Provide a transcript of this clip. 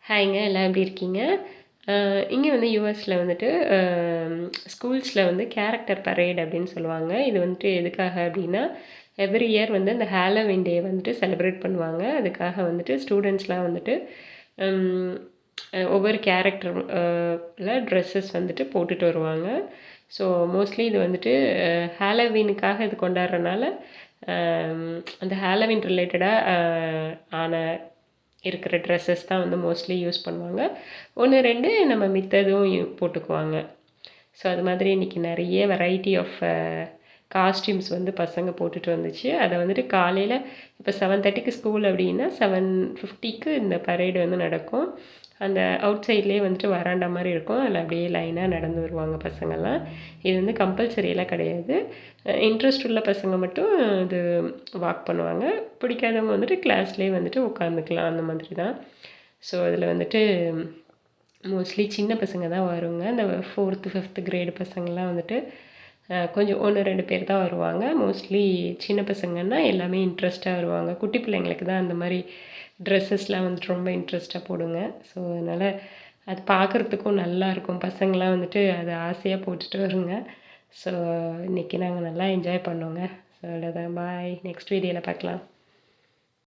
ஹாய்ங்க, எல்லாம் எப்படி இருக்கீங்க? இங்கே வந்து யுஎஸில் வந்துட்டு ஸ்கூல்ஸில் வந்து கேரக்டர் பரேட் அப்படின்னு சொல்லுவாங்க. இது வந்துட்டு எதுக்காக அப்படின்னா, எவ்ரி இயர் வந்து இந்த ஹாலோவின் டே வந்துட்டு செலிப்ரேட் பண்ணுவாங்க. அதுக்காக வந்துட்டு ஸ்டூடெண்ட்ஸ்லாம் வந்துட்டு ஒவ்வொரு கேரக்டர் ட்ரெஸ்ஸஸ் வந்துட்டு போட்டுட்டு வருவாங்க. ஸோ மோஸ்ட்லி இது வந்துட்டு ஹாலோவீனுக்காக இது கொண்டாடுறனால அந்த ஹாலோவீன் ரிலேட்டடாக ஆன இருக்கிற ட்ரெஸ்ஸஸ் தான் வந்து மோஸ்ட்லி யூஸ் பண்ணுவாங்க. 1, 2 நம்ம மித்ததும் போட்டுக்குவாங்க. ஸோ அது மாதிரி இன்றைக்கி நிறைய வெரைட்டி ஆஃப் காஸ்டியூம்ஸ் வந்து பசங்க போட்டுட்டு வந்துச்சு. அதை வந்துட்டு காலையில் இப்போ 7:30க்கு ஸ்கூல் அப்படின்னா 7:50க்கு இந்த பரேடு வந்து நடக்கும். அந்த அவுட் சைட்லேயே வந்துட்டு வராண்டா மாதிரி இருக்கும். அதில் அப்படியே லைனாக நடந்து வருவாங்க பசங்கள்லாம். இது வந்து கம்பல்சரியெல்லாம் கிடையாது. இன்ட்ரெஸ்ட் உள்ள பசங்க மட்டும் இது வாக் பண்ணுவாங்க. பிடிக்காதவங்க வந்துட்டு கிளாஸ்லேயே வந்துட்டு உட்காந்துக்கலாம், அந்த மாதிரி தான். ஸோ அதில் வந்துட்டு மோஸ்ட்லி சின்ன பசங்க தான் வருங்க. இந்த 4th 5th கிரேடு பசங்கள்லாம் வந்துட்டு கொஞ்சம் 1, 2 பேர் தான் வருவாங்க. மோஸ்ட்லி சின்ன பசங்கன்னா எல்லாமே இன்ட்ரெஸ்ட்டாக வருவாங்க. குட்டி பிள்ளைங்களுக்கு தான் அந்த மாதிரி ட்ரெஸ்ஸஸ்லாம் வந்துட்டு ரொம்ப இன்ட்ரெஸ்ட்டாக போடுங்க. ஸோ அதனால் அது பார்க்குறதுக்கும் நல்லாயிருக்கும். பசங்களாம் வந்துட்டு அதை ஆசையாக போட்டுட்டு வருங்க. ஸோ இன்றைக்கி நாங்கள் நல்லா என்ஜாய் பண்ணோங்க. ஸோ அவ்வளோதான். பாய். நெக்ஸ்ட் வீடியோவில் பார்க்கலாம்.